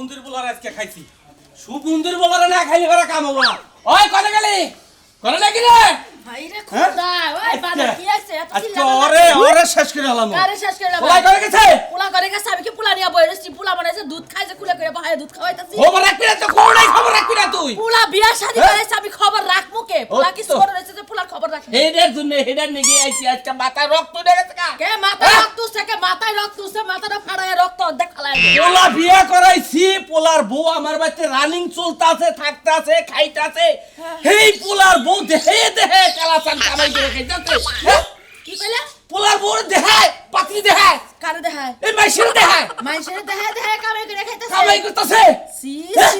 সুমন্দির বলার আজকে খাইছি সুমন্দির বলার না খাইলে করে কাম হবে না ওই কোনে গেলি কোনে লাগি রে ভাইরে খোদা ওই বাবা কি আছে এত আচ্ছা ওরে শেষ করে হলাম আরে শেষ করে দাও পোলা করে গেছে পোলা করে গেছে আমি কি পোলা নিয়া বইরেছি পোলা বানাইছে দুধ খাই যে কুলে করে ভাই দুধ খাওয়াইতাছি খবর রাখবি না তো কোনটাই খবর রাখবি না তুই পোলা বিয়া শাদি করেছে আমি খবর রাখমু কে পোলা কি সর রয়েছে যে পোলার খবর রাখি হেডের জন্য হেডের নিগে আইছি আজকে মাথায় রক্ত উঠে গেছে কা কে মাথায় রক্ত উঠছে কে মাথায় রক্ত উঠছে মাথাটা ফাড়ায় রক্ত অর্ধেক ফালাই দে পোলা বিয়া করাইছি পোলার বউ আমার বাড়িতে রানিং চলতাছে থাকতাছে খাইতাছে এই পোলার বউ দেহে দেহে কালাচান কামাই করে খাইতাছে কি কইলা পোলার বউ দেহে পাত্রী দেহে কারে দেখায় এই মাইশের দেহে মাইশের দেখায় কামে করে খাইতাছে কামাই করতাছে সি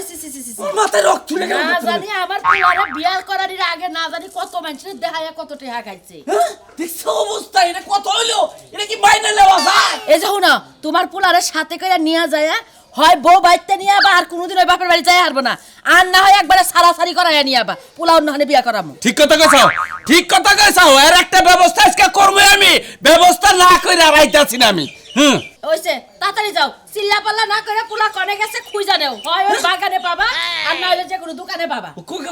সি সি সি মাথায় রক্ত উঠে গেল না জানি আমার পোলারে বিয়া করার আগে না জানি কত মানুষের দেখায় কত টাকা খাইছে দেখছো অবস্থা এটা কত হইলো এটা কি মাইনা নেওয়া যায় এই যে না তোমার পোলারে সাথে করে নিয়ে যায় হয় বউ বাইতে নিয়ে আবা আর কোনোদিন ওই বাপের বাড়ি যাই হারবো না আর না হয় একবারে সারাসারি করাইয়া নিয়ে আবা পোলা অন্যখানে বিয়া করামু ঠিক কথা কইছো এর একটা ব্যবস্থা আজকে করবো আমি ব্যবস্থা না করে রাইতাছি না আমি ওইছে তাড়াতাড়ি যাও চিল্লা পাল্লা না করে পোলা কনে গেছে খুঁজা নেও হয় ওই বাগানে পাবা আর না হলে যে কোনো দোকানে পাবা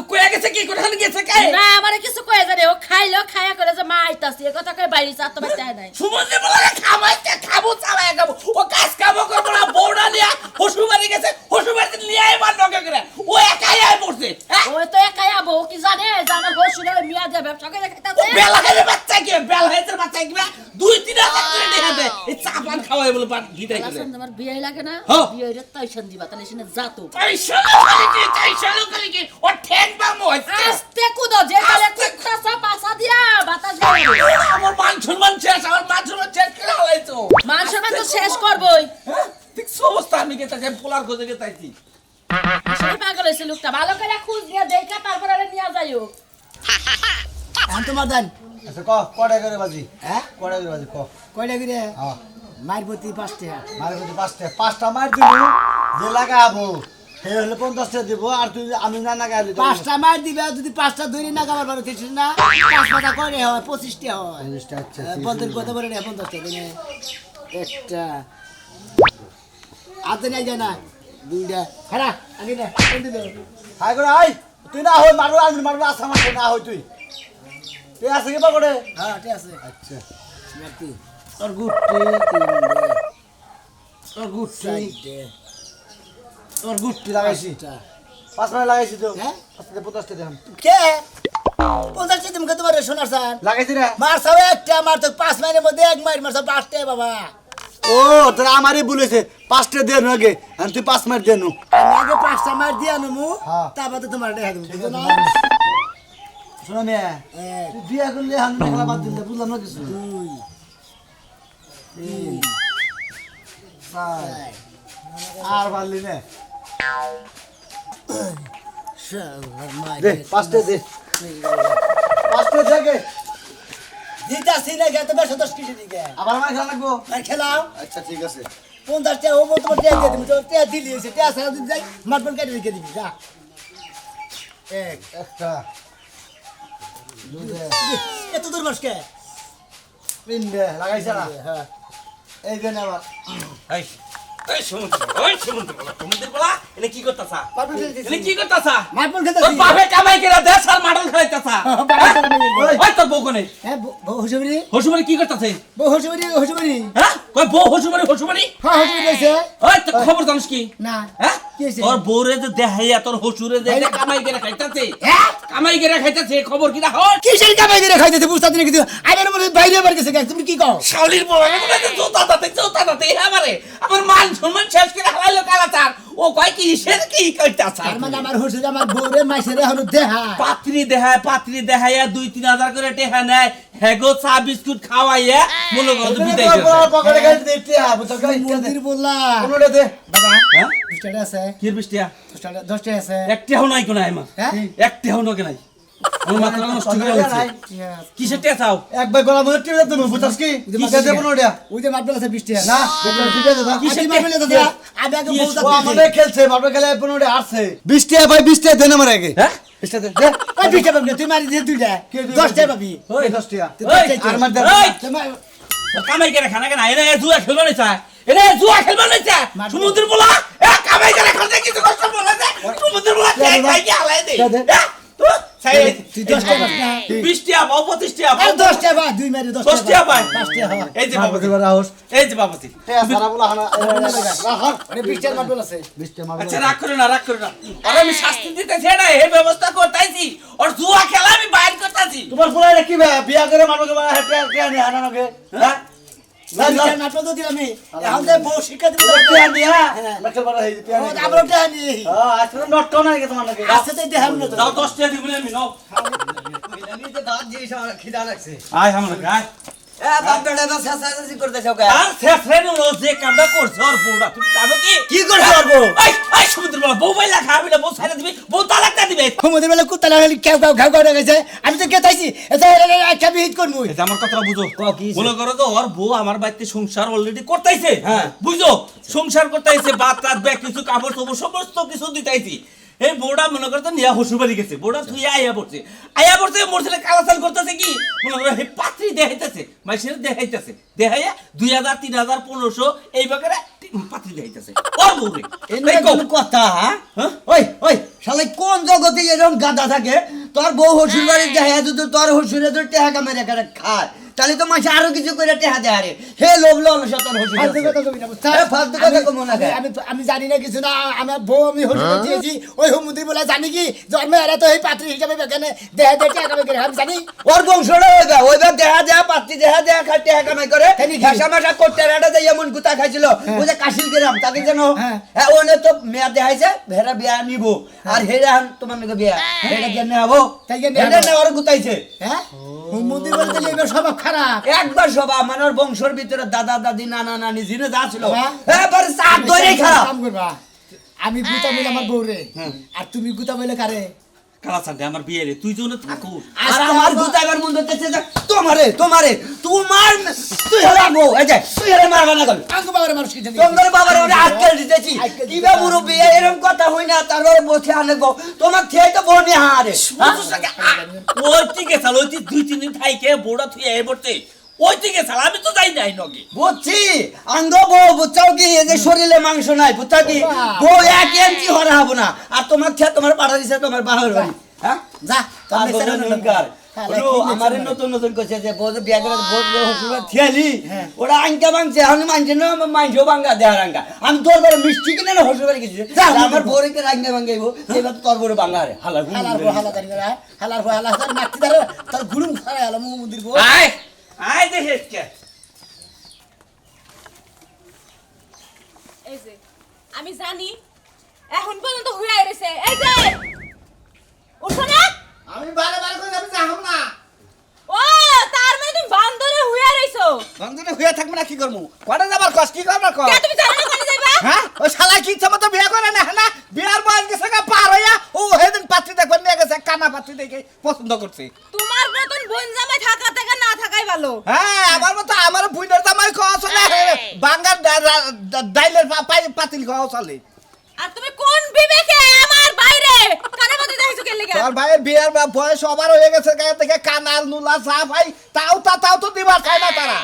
কইয়া গেছে কি কোথায় গেছে কে না আমারে কিছু কয়ে জানে ও খাইলো খায়া করে যে মা আইতাছি এ কথা কই বাইরে চাত বাইতে নাই সুমন্দি বলে খামাইতে খাবো চালায় খাবো ও কাজ কামো করবো না বউডা নিয়া হসুবাড়ি গেছে হসুবাড়ি নিয়ে আইবার নকে করে ও একাই আই পড়ছে ওই তো একাই আবো কি জানে জানা বসুরে মিয়া দিয়ে ব্যবসা করে খাইতাছে বেলা খাইলে বাচ্চা কি বেলা খাইতে বাচ্চা কি 2-3 হাজার টাকা দে এই চাপান খাওয়াই বলে পাট গিটাই করে তোমার বিয়ে লাগে না বিয়ে হইলে তাইশন দিবা তাহলে শুনে যাতো তাইশালো করে কি ও ঠ্যাং বামু আস্তে কুদো যে তালে কুত্তা পাসা দিয়া বাতাস গায় আমার মান সম্মান শেষ করে হলাইছো মান সম্মান তো শেষ করবই ঠিক অবস্থা আমি গেতা যে পোলার খোঁজে গেতাইছি আসলে পাগল হইছে লোকটা ভালো করে খুঁজ নিয়ে দেখা তারপর আরে নিয়ে যাইও তোমার দেন আচ্ছা কয়টা করে বাজি হ্যাঁ কয়টা করে বাজি কয়টা করে হ্যাঁ মায়ের প্রতি 5 টাকা মারে বলতে 5টা মার দিব যে লাগাবো সে হলে 50 টাকা দিব আর তুই আমি না লাগাইলি 5টা মার দিবে যদি 5টা ধরে না গাবার পারো কিছু না 5 টাকা করে হয় 25 টাকা হয় 50 টাকা আচ্ছা বন্ধের কথা বলে না 50 টাকা দিনে একটা আতে নাই জানা দুইটা খারা আগে না দিবে হাই করে আই তুই না হই মারো আমি মারবো আসা মারবো না হই তুই আছে কি পাগড়ে হ্যাঁ ঠিক আছে আচ্ছা মারতি তোর গুটি তোর গুটি লাগাইছি 5 মিনিট লাগাইছি তো হ্যাঁ 50 টাকা দেন কে 50 টাকা তুমি কত বার সোনার স্যার লাগাইছি না মার সব একটা মার তো 5 মাইনের মধ্যে এক মাইর মার সব 5 টাকা বাবা ও তোরা আমারই বলেছে 5 টাকা দেন আগে আর তুই 5 মিনিট দেনু আমি আগে 5টা মার দিয়ে আনমু হ্যাঁ। তারপর তো তোমার দেখা দেবো বুঝছো না শোনো মেয়ে তুই বিয়া করলে আমি খেলা বাদ দিলে বুঝলাম না কিছু 2 3 আর পারলি না 4 দে 5টা দে 5টা জায়গায় দিতাছি না গেতে বেশ 10 কিলো দিকে আবার মার খেলা লাগবো আর খেলাও আচ্ছা ঠিক আছে 50 টাকা ও তোমার টাকা দিয়ে দিবি তো টাকা দিলি এসে টাকা ছাড়া দিতে যাই মাটবল কেটে রেখে দিবি যা একটা দুধে এত দূর বসকে তিনটে লাগাইছে না হ্যাঁ এই যে আবার এই সুমন্দি বলা এনে কি করতাছা মাটবল খেতে এনে কি করতাছা মাটবল খেতে তোর বাপে কামাই করে দেশ আর মাডল খাইতাছা ওই তোর বউ কোনে হ্যাঁ হসুবরি হসুমারি কি করতাছে হসুবরি হ্যাঁ কই বউ হসুমারি হ্যাঁ হসুবরি আছে ওই তো খবর জানিস কি না হ্যাঁ কি হইছে? তোর বউরে যে দেখাইয়া তোর হসুরে যে কামাই করে খাইতাছে হ্যাঁ কামাই করে খাইতাছে খবর কি না হয় কিসের কামাই করে খাইতেছে বুঝতে না কিছু আইনের মধ্যে বাইরে বার গেছে তুমি কি কও শাওলির বউ জোতা দাতে আমারে আমার মান সম্মান শেষ করে হারাইলো কালাচার ও কয় কি সের কি কইতাছে তার মানে আমার হসুর আমার বউরে মাইসেরে হলো দেহা পাত্রী দেখাইয়া 2-3 হাজার করে টেহা নেয় হেগো চা বিস্কুট খাওয়াইয়া মনে করো বিদায় করে পকেটে গাইতে দিতে হবে তো মন্দির বললা কোনটা দে বাবা হ্যাঁ 20 টাকা আছে কি বিষ্টিয়া 10 টাকা আছে একটাও নাই কোন আইমা হ্যাঁ একটাও নকে নাই আমার মাথা নষ্ট করে হইছে কিসের টেয়া চাও একবার গলা মধ্যে টিপে দিতে নো বুঝছস কি কি দেব নোডা ওই যে মাটবল আছে 20 টাকা না ঠিক আছে দাদা কিসের মাটবল আছে আমি আগে বলতা ও আমাদের খেলছে বাপে খেলে 15 আসছে 20 টাকা ভাই 20 টাকা দেন আমার আগে হ্যাঁ 20 টাকা দে ওই 20 টাকা তুই মারি দে দুইটা 10 টাকা পাবি ওই 10 টাকা আর মার দে কামাই করে খানা কেন এনে জুয়া খেলবা নাই চায় এনে জুয়া খেলবা নাই চায় সমুদ্র বলা এ কামাই করে খাতে চাই কি আলাই দে দে। চাই তুই 10 টাকা না 20 টাকা পাও 25 টাকা আরে পাও 10 টাকা দুই মারি 10 10 টাকা পাই 5 টাকা হওয়া এই যে বাবাজি রাহুস এই যে বাবাজি সারা বলা হানা আরে 20 টাকা মারবেল আছে 20 টাকা মারবে আচ্ছা রাগ করো না আর আমি শাস্তি দিতেছি না এই ব্যবস্থা করতেছি আর জুয়া খেলা আমি বাইর করতেছি তোমার পোলারে কি বিয়া করে মারবে বা হেটে কে আনি হানানোকে হ্যাঁ না না নাটক তো দিলাম আমি এখন যে বউ শিক্ষা দিবি কে আনি হ্যাঁ নকল বাড়া হই কে আনি আমরা টাকা নিয়ে আজকে নট কোন নাকি তোমার নাকি আচ্ছা তো দেখাম না তো দাও 10 টাকা দিবি আমি নাও আমি তো দাঁত দিয়ে খিদা লাগছে আয় আমরা গায় এ বাপ বেটা তো সাসাসাসি করতেছ ওকে আর শেফরেন ও যে কামটা করছ আর বউটা তুমি জানো কি কি করছ আর বউ? এই সমুদ্র বলা বউ বাইলা খাবি না বউ ছাইরা দিবি বউ তালাকটা দিবে ঘুমোতে বেলা কুত্তা লাগালি কেউ কেউ ঘাউ করে গেছে আমি তো কেতাইছি এটা একটা বিহিত করবো এটা আমার কথাটা বুঝো কি হইছে? মনে করো তো ওর বউ আমার বাড়িতে সংসার অলরেডি করতেইছে হ্যাঁ। বুঝছো সংসার করতেইছে ভাত রাত ব্যাগ কিছু কাপড় চোপড় সমস্ত কিছু দিতাইছি এই বউটা মনে করো তো নিয়া শ্বশুর বাড়ি গেছে বউটা তুই আইয়া পড়ছে মোর ছেলে কালাচাল করতেছে কি মনে করো হে পাত্রী দেখাইতেছে মাইসের দেখাইতেছে দেখাইয়া 2000 3000 1500 এই বাকারে পাত্রী দেখাইতেছে ওর বউ রে এই কও। কথা হ্যাঁ? ওই ওই শালা কোন জগতে এরকম গাদা থাকে তোর বউ হসুর বাড়ি দেখা যদি তোর হসুরে তোর টেহা কামের এখানে খায় তাহলে তো মাসে আরো কিছু করে টেহা দেয় আরে হে লোভ লোভ তোর হসুর ফালতু কথা কবি না, বুঝছো? ফালতু কথা কমো না আমি- আমি আমি জানি না কিছু না আমার বউ আমি হসপিটাল দিয়েছি ওই হুমুদি বলে জানি কি জন্মে এরা তো এই পাত্রী হিসাবে এখানে দেহা দেখে আগামী করে আমি জানি ওর বংশটা ওই দেহা দেহা পাত্তি দেহা দেহা খাই টেহা কামাই করে ঘাসা মাসা করতে রাটা যে এমন গুতা খাইছিল ওই যে কাশিল গ্রাম তাকে যেন হ্যাঁ। হ্যাঁ ওনে তো মেয়া দেখাইছে ভেড়া বিয়া নিব আর হেরা তোমার নাকি বিয়া হেরা কেন হবো তাই কেন নেবো? হেরা না ওর গুতাইছে হ্যাঁ হুমুদি বলে তাহলে এবার স্বভাব খারাপ একবার সবা মানে ওর বংশের ভিতরে দাদা দাদি নানা নানি জিনে যা ছিল বাবা। এবার সাত ধরে খারাপ কাম করবা আমি গুতা মিলে আমার বউ রে আর তুমি গুতা মিলে কারে কালাচাল দে আমার বিয়ে রে তুই জন্য থাকো আর আমার গুতাইবার মন ধরতেছে যে তোমারে তোমার তুই হারাবো এই যে তুই হারে মারবা না কল আঙ্গু বাবারে মানুষ কি জানি তোমার বাবার ওরে আজকাল দিতেছি আজকাল কিবা মুরব্বি এরকম কথা হই না তারপরে বসে আনবো তোমার খেয়ে তো বনি হারে ওই থেকে চাল ওই 2-3 দিন থাইকে বউটা তুই আই পড়তে ওই থেকে চাল আমি তো যাই নাই নগে বুঝছি আঙ্গ বউ বুঝছাও কি এই যে শরীরে মাংস নাই বুঝছা কি বউ 1 ইঞ্চি হরা হবো না আর তোমার খেয়ে তোমার পাড়া দিছে তোমার বাহার বাড়ি হ্যাঁ যা তুমি তুমি নমস্কার আমারে নতুন নতুন কইছে যে বউ বিয়া করে বউ হসুরা থিয়ালি ওরা আঙ্কা বাংছে আমি মানছে না মানছো বাঙ্গা দেহার আঙ্কা আমি তোর বড় মিষ্টি কিনে না হসুরা গেছি আমার বউকে রাঙ্গা বাঙ্গাইবো এবার তোর বড় বাঙ্গা রে হালা হালার বউ হালা জানি না হালার বউ হালা তার নাকি দাঁড়া তার গুলুম খারাই হলো মুমুদির বউ আয় আয় দেখে কে এই যে আমি জানি এখন পর্যন্ত হুইয়া রইছে এই যে উঠো না আমি বারে বারে কই আমি যাহাম না ও তার মানে তুমি বান্দরে হুইয়া রইছো বান্দরে হইয়া থাকবে না কি করমু কোড়া যাবার কষ্ট কি করবার কর কে তুমি জানো না কোনে যাইবা হ্যাঁ ও শালা কি ইচ্ছা মতো বিয়া করে না না বিয়ার বয়স গেছে গা পার হইয়া ও হেদিন পাত্রী দেখবেন নিয়ে গেছে কানা পাত্রী দেখে পছন্দ করছে তোমার মতন বোন জামাই থাকা থেকে না থাকাই ভালো হ্যাঁ আমার মতো আমার বুইনের জামাই খাওয়া চলে বাঙ্গার ডাইলের পাতিল খাওয়া চলে আর তুমি কোন বিবেকে আমার বাইরে কানে মধ্যে দেখাইছো কে লাগা তোর ভাইয়ের বিয়ার বয়স সবার হয়ে গেছে গায়ে থেকে কানাল নুলা চা ভাই তাও তো দিবার চায় না তারা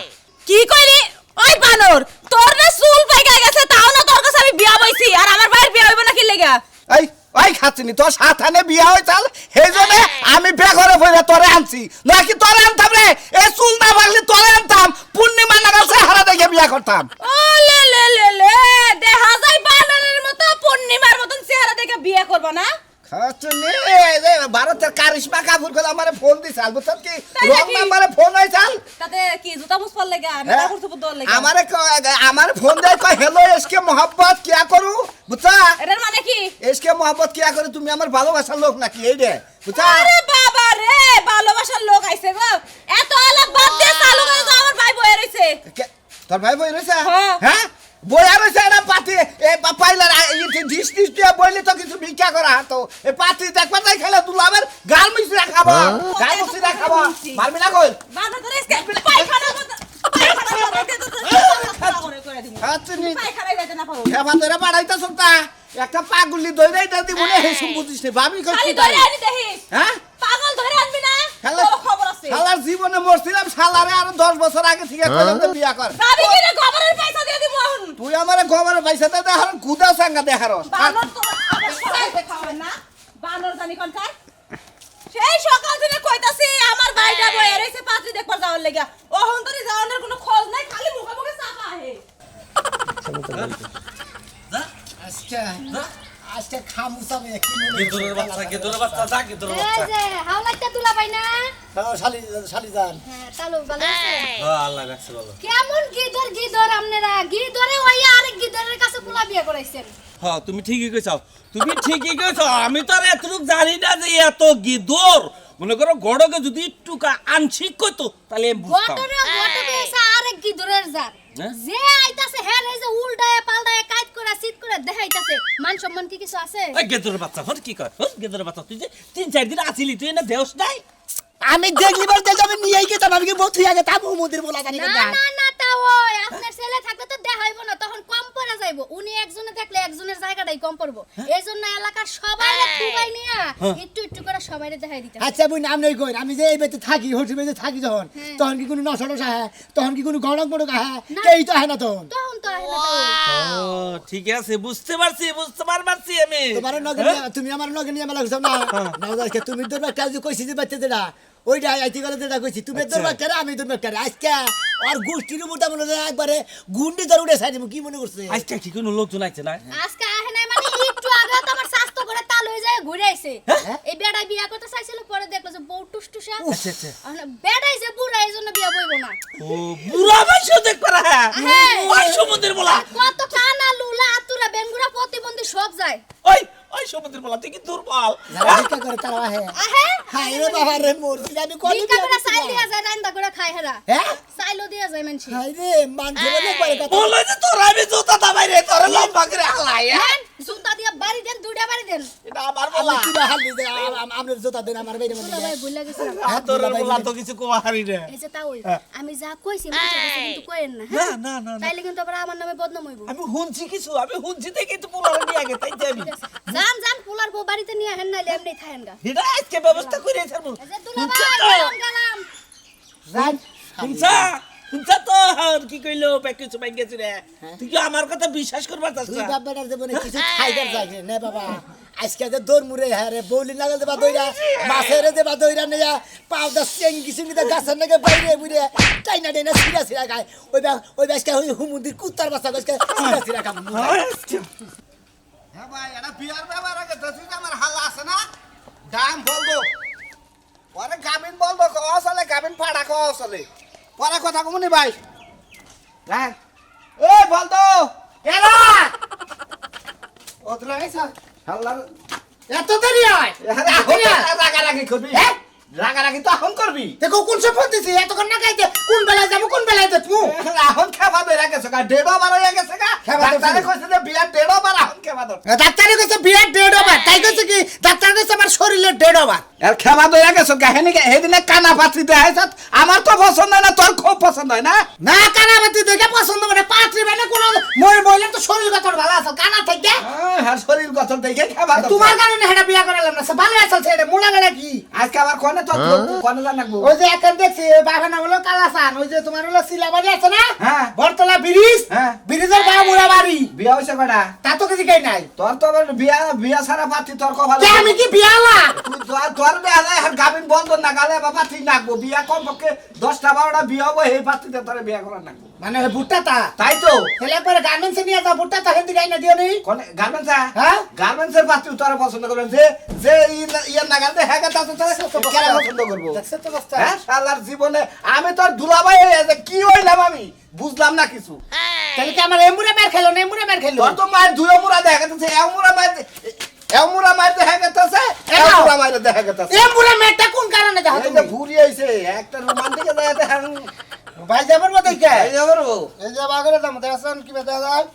কি কইলি ওই বানর তোর না চুল পাইকা গেছে তাও না তোর কাছে আমি বিয়া বইছি আর আমার বাইরে বিয়া হইব না কি লাগা এই ওই খাচ্ছিনি তোর সাথানে বিয়া হয়ে চাল সেই জন্য আমি বেঘরে বইলে তোরে আনছি নাকি তোরে আনতাম রে এই চুল না ভাগলে তোরে আনতাম পূর্ণিমা নাগাল চেহারা দেখে বিয়া করতাম ও লে লে লে লে দেখা যায় বানরের মতো পূর্ণিমার মতন চেহারা দেখে বিয়া করব না খাচ্ছিনি রে ভারতের কারিশমা কাপুর করে আমারে ফোন দিছাল বুঝছ কি তাই রং নাকি? নাম্বারে ফোন হয়েছাল তাতে কি জুতা মুছপার লাগা না হ্যাঁ? কাপড় চোপড় দেওয়ার লাগা আমারে ফোন দেয় কয় হেলো এসকে মোহাব্বত কিয়া করু বুঝছা এটার মানে কি এসকে মোহাব্বত কিয়া করে তুমি আমার ভালোবাসার লোক নাকি এই রে বুঝছা আরে বাবা রে ভালোবাসার লোক আইছে গো এত আলাপ বাদ দিয়ে চালু করে তো আমার ভাই বয়ে রইছে তোর ভাই বই রয়েছে হ্যাঁ। হ্যাঁ বইয়া রয়েছে না পাতি এ পাইলার ডিস ডিস দিয়ে বইলে তো কিছু ভিক্ষা করা তো এ পাতি দেখবা তাই খেলে দুলাবের গাল মিশরা খাবা গাল মিশরা খাবা মারবি না কই বাবা তোর এসকে পায়খানা মতো করে দিমু আচ্ছা নি পায়খানায় যাইতে না পারো হেবা তোরা বাড়াইতা সন্তা একটা পাগুলি দইরাই দা দিব না হেসুম বুঝিস নে ভাবি কই খালি কি ধরে আনি দেখিস হ্যাঁ পাগল ধরে আনবি না শালা তোর খবর আছে শালার জীবনে মরছিলাম শালারে আর 10 বছর আগে থেকে কইলাম তো বিয়া কর ভাবি কি রে খবরের পয়সা দিয়ে দিব এখন তুই আমারে গোবরে পয়সা দে দেখার গুদা সাঙ্গা দেখার বানর তোমার আবার সরাইতে খাওয়াবে না বানর জানি কোনটায় সেই সকাল থেকে কইতাছি আমার ভাইটা বইয়া রইছে পাত্রী দেখবার যাওয়ার লাগা ওহন তোরে যাওয়ার কোনো খোঁজ নাই খালি মুখে মুখে চাপা আহে আজকে খামুসাবে কি গেদরের বাচ্চা যা গেদরের এই বাচ্চা যে হাওলাইটা তুলা পাই না শালি যান হ্যাঁ চালু ভালো আছে আল্লাহ রাখছে ভালো কেমন গিদর আপনারা গিদরে ওই আরেক গিদরের কাছে পোলা বিয়ে করাইছেন হ্যাঁ তুমি ঠিকই কইছো আমি তো আর এতটুক জানি না যে এত গিদর মনে করো গড়কে যদি একটু আংশিক কইতো তাহলে আমি বুঝতাম গটরে এসে আরেক গিদরের জাত হ্যাঁ? যে আইতাছে হ্যাঁ এই যে উল্টায় পাল্টায় কাজ করে সিট করে দেখাইতাছে মান সম্মান কি কিছু আছে ওই গেদরের বাচ্চা হর কি কর গেদরের বাচ্চা তুই যে 3-4 দিন আছিলি তুই না দেওস নাই আমি দেখলি বলতে আমি নিয়েই গেতাম আমি কি বহুত হয়ে গেতাম মুদির বলা জানি না না না না তা ওই আপনার ছেলে থাকলে তো দেখাইব না তখন কম পড়ে যাইবো উনি একজনে থাকলে একজনের জায়গাটাই কম পড়বো এইজন্য এলাকার সবাইরে ঠুকাই নিয়া একটু একটু করে সবাইরে দেখাই দিতে আচ্ছা বুঝ নাম নেই কই আমি যে এই বেতে থাকি হোটেল বেতে থাকি যখন তখন কি কোনো নশা হ্যাঁ তখন কি কোনো গড়ক মড়ক হ্যাঁ এই তো হয় না তখন তখন তো আহে না তো ও ঠিক আছে বুঝতে পারছি আমি তোমার নগে তুমি আমার নগে নিয়ে মেলা না না যাচ্ছে তুমি তোর কাজ কইছি যে বাচ্চা যেটা ওইটা আইতে গেলে যেটা কইছি তুমি তোর বাচ্চারা আমি তোর বাচ্চারা আজকে আর গোষ্ঠীর মোটা মনে হয় একবারে গুন্ডি ধরে উঠে সাইড কি মনে করছে আজকে কি কোনো লোকজন আছে না আজকে আহে নাই মানে একটু আগে তো আমার স্বাস্থ্য করে তাল হয়ে যায় ঘুরে আইছে এই বেড়াই বিয়া করতে চাইছিল পরে দেখলো যে বউ টুসটুসা আচ্ছা বেড়াই যে বুড়া এইজন্য বিয়া বইব না ও বুড়া বয়সে দেখ পারা হ্যাঁ হ্যাঁ। ওই সমুদ্রের বলা কত কানা লুলা আতুরা বেঙ্গুরা প্রতিবন্ধী সব যায় ওই সমুদ্রের বলা তুই কি দুর্বল যারা ভিক্ষা করে তারা আহে আহে হাই রে বাবা রে মোর আমি কত বিকা করে চাইল দিয়া যায় রান্দা করে খায় হেরা হ্যাঁ চাইলো দিয়া যায় মানছি হাই রে মান ধরে করে কথা বলে যে তোরা আমি জুতা দাবাই রে তোরা লম্বা করে হালাই দেন জুতা দিয়া বাড়ি দেন দুইটা বাড়ি দেন এটা আমার আমি বলা কি হাল দিতে আমরা জোতা দেন আমার বাইরে দুলা মধ্যে ভাই ভুলে গেছিলাম তোর বলা তো কিছু কোয়া হারি রে এই যে তাও আমি যা কইছি মানছি কিন্তু কইেন না হ্যাঁ না তাইলে কিন্তু আবার আমার নামে বদনাম হইব আমি শুনছি দেখি তো পোলারে নিয়ে আগে তাই জানি জান জান পোলার বউ বাড়িতে নিয়ে হেন নাইলে এমনি থাকেন গা এটা আজকে ব্যবস্থা করে ছাড়বো এই যে দুলা ভাই গেলাম রাত শুনছা তো আর কি কইলো প্যাকেজ বাইক গেছি রে তুই কি আমার কথা বিশ্বাস করবার চাস তুই না বাপ বেটার জীবনে কিছু খাইদার যায় না বাবা আজকে যে দৌড় মুড়ে হ্যাঁ রে বৌলি লাগাল দেবা দইরা মাছের দেবা দইরা নেয়া পাউডার চেঙ্গি সিঙ্গিতে গাছের নাকি বাইরে বুড়ে টাইনা টাইনা সিরা সিরা খায় ওই আজকে হুমুন্দির কুত্তার বাচ্চা আজকে সিরা সিরা খাম হ্যাঁ ভাই এটা বিয়ার ব্যাপার আগে দেখছিস আমার হাল্লা আছে না দাম বলবো পরে গাবিন বলবো আসলে গাবিন ফাড়া কো আসলে পরে কথা কমনি ভাই রাখ এই বলতো এরা ওতলা এসা হাল্লা এত দেরি হয় রাগারাগি করবি হ্যাঁ রাগারাগি তো এখন করবি দেখো কোন সব দিছি এতক্ষণ না খাইতে কোন বেলায় যাবো কোন বেলায় দেখবো এখন খাবা ধরে গেছে গা দেড়ো বার হয়ে গেছে গা খাবা ধরে ডাক্তারে কইছে যে বিয়ার দেড়ো বার এখন খাবা ধর ডাক্তারে কইছে বিরাট ডেড ওভার তাই কইছে কি ডাক্তার কইছে আমার শরীরের ডেড ওভার আর খাবা ধরে গেছে গা হেনি হেদিনে কানা পাত্রি দেখাইছ আমার তো পছন্দ হয় না তোর খুব পছন্দ হয় না না কানাবাতি দেখে পছন্দ মানে পাত্রী মানে কোন মই বইলে তো শরীর কথা ভালো আছে কানা থেকে হ্যাঁ শরীর গঠন দেখে খাবা ধর তোমার কারণে হেডা বিয়া করালাম না সে ভালো আছে ছেড়ে মোলা গেলে কি আজকে আবার কোনে তো কোনে জানাবো ওই যে এখন দেখছি বাবা না হলো কালাসান ওই যে তোমার হলো সিলাবাড়ি আছে না হ্যাঁ। বরতলা ব্রিজ হ্যাঁ। ব্রিজের গা মুড়া বাড়ি বিয়া হইছে কটা তা তো কিছু কই নাই তোর তো আবার বিয়া সারা পাত্রি তোর কপালে কে আমি কি বিয়ালা তোর দেখা যায় আর গাবিন বন্ধ না গালে বাবা ঠিক নাকবো বিয়া কম পক্ষে 10টা 12টা বিয়া হবো এই পাত্রিতে তোর বিয়া করা নাকবো মানে বুট্টা তা তাই তো ছেলে পরে গার্মেন্টস নিয়ে যা বুট্টা তা হিন্দি গাই না দিও নি কোনে গার্মেন্টস হ্যাঁ? গার্মেন্টসের পাত্রী তোরা পছন্দ করবেন যে ইয়ার নাগালে হ্যাঁ তা তো কেন পছন্দ করবো দেখছ তো বস্তা হ্যাঁ শালার জীবনে আমি তোর দুলাভাই হয়ে যে কি হইলাম আমি বুঝলাম না কিছু তাহলে কি আমার এমুরে মের খেলো না এমুরে মের খেলো তোর তো মায়ের দুই মুড়া দেখা গেছে এমুরা মায়ের দেখা গেছে এমুরা মায়ের দেখা গেছে এমুরে মেরটা কোন কারণে যাও এই যে তুমি ভুরি আইছে একটা রোমান্টিকে দেখা ভাই যাবার মত কি এই যে বড় এই যে বাগরে দাম দেখছন কি বেটা যায়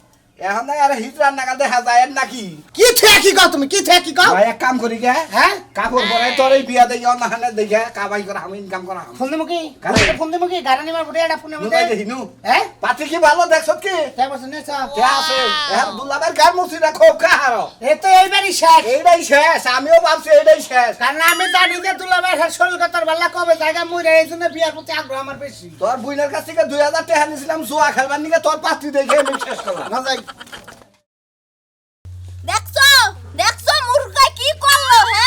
এখন না আর হিজরার নাগাল দেখা যায় নাকি কি থেকে কি কও তুমি কি থেকে কি কও ভাই এক কাম করি গে হ্যাঁ কাপড় পরে তোর এই বিয়া দেই অন্য হানে দেখে কাবাই করে আমি ইনকাম করা ফোন দিমু কি কারে? ফোন দিমু কি গাড়ি নিমার বুড়ে এটা ফোনের মধ্যে নুকাই দেহিনু হ্যাঁ পাতি কি ভালো দেখছত কি তাই বসে নে সব কে আছে এখন দুলাবের গার মুছিটা খুব কাহারো এ তো এইবারই শেষ এইটাই শেষ আমিও ভাবছি এইটাই শেষ কারণ আমি জানি যে দুলাভাই শরীর কথার বেলা কবে জায়গা মুই এই জন্য বিয়ার প্রতি আগ্রহ আমার বেশি তোর বুইনের কাছ থেকে 2000 টাকা নিয়েছিলাম জুয়া খেলবার নিকে তোর পাত্রী দেখে আমি শেষ করলাম না যাই দেখছো দেখছো মুরগা কি করলো হ্যাঁ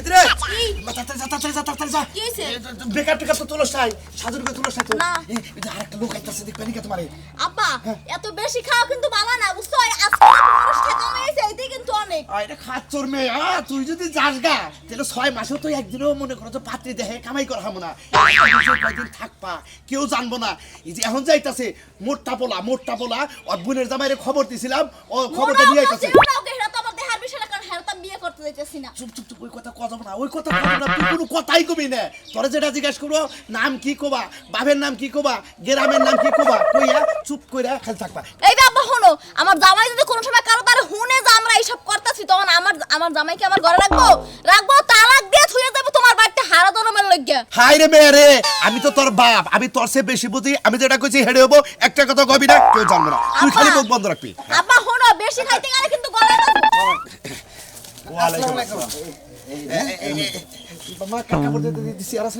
এদিকে কি? যা কি হইছে? বেকার টেকার তো তোলস নাই সাজুর করে তোলস নাই তো না। আরেকটা লোক আইতাছে দেখবেন কি তোমারে আব্বা এত বেশি খাওয়া কিন্তু ভালো না বুঝছো আজকে মানুষটা কমেছে এইটাই কিন্তু অনেক এটা খাচ্চর মেয়ে তুই যদি যাস গা তাহলে 6 মাসেও তো একদিনও মনে করো তো পাত্রী দেহে কামাই করা হামো না কয়দিন থাকবা কেউ জানবো না এই যে এখন যাইতাছে মোটটা পোলা ওর বোনের জামাইরে খবর দিছিলাম ও খবরটা নিয়ে আইতাছে হেরা তো আমার দেহার বিষয় না কারণ হেরা তো বিয়ে করতে যাইতেছি না চুপ ওই কথা কথা না ওই কথা কব না তুই কোনো কথাই কবি না তোরে যেটা জিজ্ঞাসা করবো নাম কি কবা বাপের নাম কি কবা গ্রামের নাম কি কবা কইয়া চুপ কইরা খালি থাকবা এই যে আব্বা শোনো আমার জামাই যদি কোনো সময় কারো তার হুনে যে আমরা এইসব করতেছি তখন আমার জামাইকে আমার ঘরে রাখবো তালাক দিয়ে থুয়ে যাবো তোমার বাড়িতে হারা জনমের লজ্ঞা হাই রে মেয়ে রে আমি তো তোর বাপ আমি তোর চেয়ে বেশি বুঝি আমি যেটা কইছি হেডে হবো একটা কথা কবি না কেউ জানবে না তুই খালি মুখ বন্ধ রাখবি আব্বা শোনো বেশি খাইতে গেলে কিন্তু গলায় ওয়ালাইকুম আসসালাম মা কাপড় দিছি আর আছে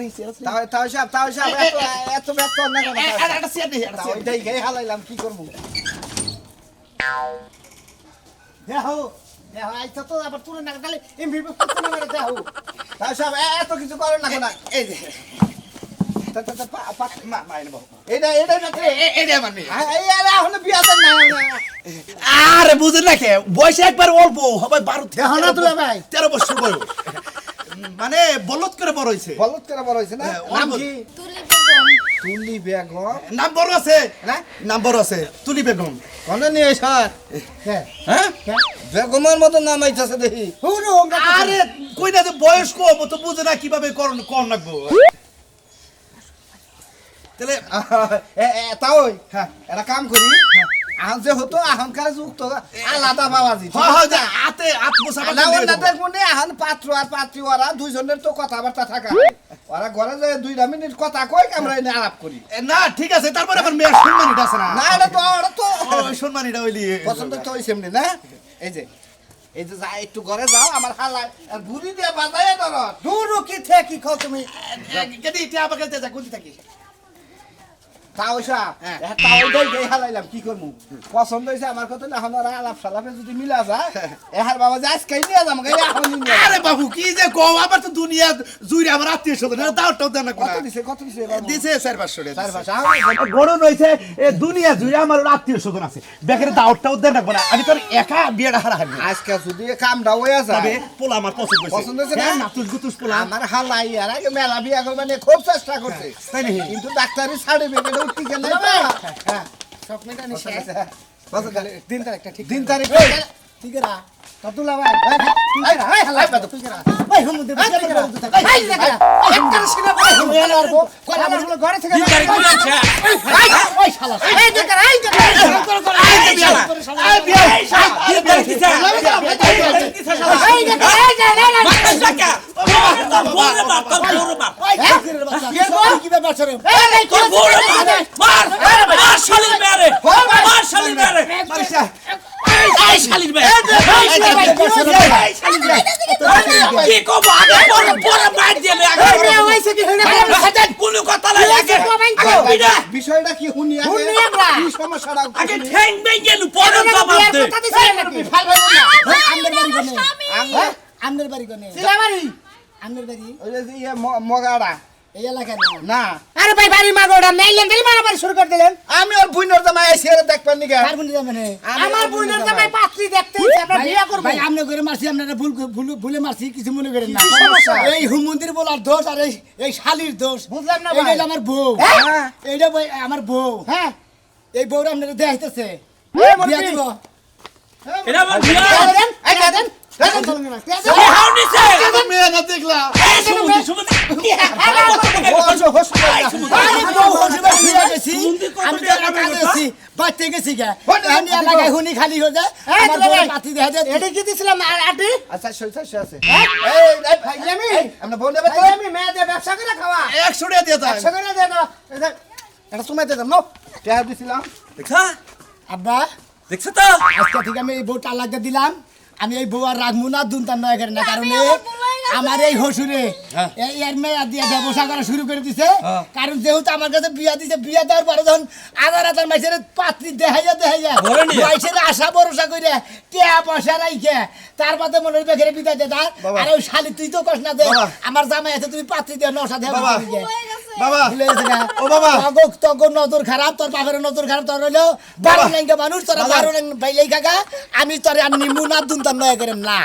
তাও সাহেব এত ব্যস্ত না কেন এটা সিয়ার নেই এটা সিয়ার ওইটাই গায়ে হালাইলাম কি করবো দেখো আইতা তো আবার তুলে না তাহলে এমভি করতে না মেরে দেখো তাও সাহেব এত কিছু করেন না কেন এই যে এইটা এটা মানে এই এখন বিয়া দেন না আরে বুঝেন না কে বয়স একবার অল্প হবে 12 দেখো না তুই ভাই 13 বছর বয়স মানে বলত করে বড় হইছে বলত করে বড় হয়েছে না নাম কি তুলি বেগম তুলি বেগম নাম বড় আছে না নাম বড় আছে তুলি বেগম কোন নিয়ে স্যার হ্যাঁ বেগমের মতো নাম আইতাছে দেখি আরে কই না যে বয়স কম তো বুঝে না কিভাবে কম লাগবো তাহলে তাও একটা কাম করি এখন যে হতো এখনকার যুগ তো আলাদা বাবাজি হ্যাঁ হ্যাঁ যে আতে আত্মসাবাদ ওনাদের মনে এখন পাত্র আর পাত্রী ওরা দুইজনের তো কথাবার্তা থাকা ওরা ঘরে যে 2 মিনিট কথা কই আমরা এনে আলাপ করি না ঠিক আছে তারপরে আবার মেয়ের সম্মানিটা আছে না না এটা তো ওই সম্মানিটা হইলি পছন্দ তো হইছে এমনি না এই যে যা একটু ঘরে যাও আমার হালাই আর বুড়ি দিয়ে বাজায় ধর দূরও কি থেকে কি খাও তুমি কেদি এটা আমাকে যা কোন থাকি তাও সাহেব তাও ওইটাই গায়ে হালাইলাম কি করবো পছন্দ হয়েছে আমার কথা না এখন ওরা আলাপ সালাপে যদি মিলা যায় এহার বাবা যে আজকে নিয়ে যাবো এখন আরে বাবু কি যে কও আবার তো দুনিয়া জুইরে আমার আত্মীয় স্বজন দাওটাও দেন না কত দিছে দিছে 4-500 চার ভাষা বড় নইছে এ দুনিয়া জুইরে আমার আত্মীয় স্বজন আছে বেকের দাওটাও দেন না আমি তোর একা বিয়েটা হারা হারবো আজকে যদি কামটা হয়ে যায় তবে পোলা আমার পছন্দ পছন্দ হয়েছে না? নাতুস গুতুস পোলা আমার হালাই আর আগে মেলা বিয়া করবে না খুব চেষ্টা করছে তাই নাকি? কিন্তু ডাক্তারি সার্টিফিকেট উঠতে গেলে হ্যাঁ স্বপ্নটা নিছে দিন তারিখ ঠিক আছে ততুলা ভাই হাই হালাই বাদ ভাই হুমুদে হাই দেখা একটা সিনা ভাই কোলা আমার ঘরে থেকে দিন তারিখ কোন আছে ওই শালা এই দেখা এই দেখা এই বিয়া দিন তারিখ কিসা কিসা শালা এই দেখা এই দেখা মাথা চাকা বড় বাপ বড় বাপ কি ব্যাপার রে তোর বড় বাপ মার শালির মেরে মার শালির মেরে মারিসা এই শালির মেরে কি কব আগে বড় মার দিলে আগে কোন কথা নাই আগে বিষয়টা কি শুনি আগে কি সমস্যাটা আগে ঠ্যাং বেই গেল পরে জবাব দে আমনের বাড়ি কোনে আমনের বাড়ি ওই যে মগাড়া এই এলাকা না আরে ভাই বাড়ি মাগোড়া নাইলেন তাহলে মারামারি শুরু করে দিলেন আমি ওর বুইনর জামাই আইছি আর দেখবেন নি কার বুনি মানে আমার বুইনের জামাই পাত্রী দেখতে আমরা বিয়ে করব ভাই আমনে করে মারছি আপনারা ভুলে মারছি কিছু মনে করেন না কি সমস্যা? এই হুমন্দির বলার দোষ আর এই শালির দোষ বুঝলাম না এইটা ভাই। আমার বউ হ্যাঁ। এইটা ভাই আমার বউ হ্যাঁ এই বউরা আপনারা দেখাইতেছে বিয়া দিব এটা আমার বিয়া এই দেন এই হাউনিছে মেয়ে না দেখলা এই সুমতি আমি বউ হসবে ফিরে গেছি আমি তো কাছে গেছি বাচ্চা গেছি গা আমি এলাকায় হুনি খালি হয়ে যায় আমার বউ পাতি দেখা যায় এটা কি দিছিলাম আটি আচ্ছা সইছে আছে এই ভাইলামি আমরা বলতে পারি আমি মেয়ে দিয়ে ব্যবসা করে খাওয়া 100 টাকা দিয়ে দাও ব্যবসা করে দে দাও এটা সময় দে দাও নো টাকা দিছিলাম দেখছা আব্বা দেখছ তো আজকে থেকে আমি এই বউটা আলাদা দিলাম আমি এই বউ আর রাখবো না দুনতাম না এখানে না কারণে আমার এই হসুরে হ্যাঁ। এই এর মেয়া দিয়ে ব্যবসা করা শুরু করে দিছে হ্যাঁ। কারণ যেহেতু আমার কাছে বিয়া দিছে বিয়া দেওয়ার পরে যখন আধার আধার মাইসের পাত্রী দেখাইয়া ঘরে নিয়ে? মাইসের আশা ভরসা করে টিয়া পয়সা রাইখে তার বাদে মনে হয় বেঘরে বিদায় দে তার বাবা। আর ওই শালি তুই তো কস না দে বাবা। আমার জামাই আছে তুমি পাত্রী দিয়ে নশা দেবে বাবা। হয়ে গেছে বাবা ভুলে গেছে না? ও বাবা। তগর নজর খারাপ তোর বাপের নজর খারাপ তোর হইলো বারো লাইনকে মানুষ তোরা বাবা। 12 লাইন ভাইলেই কাকা আমি তোরে আর নিমু না দুনতাম নয় করেন না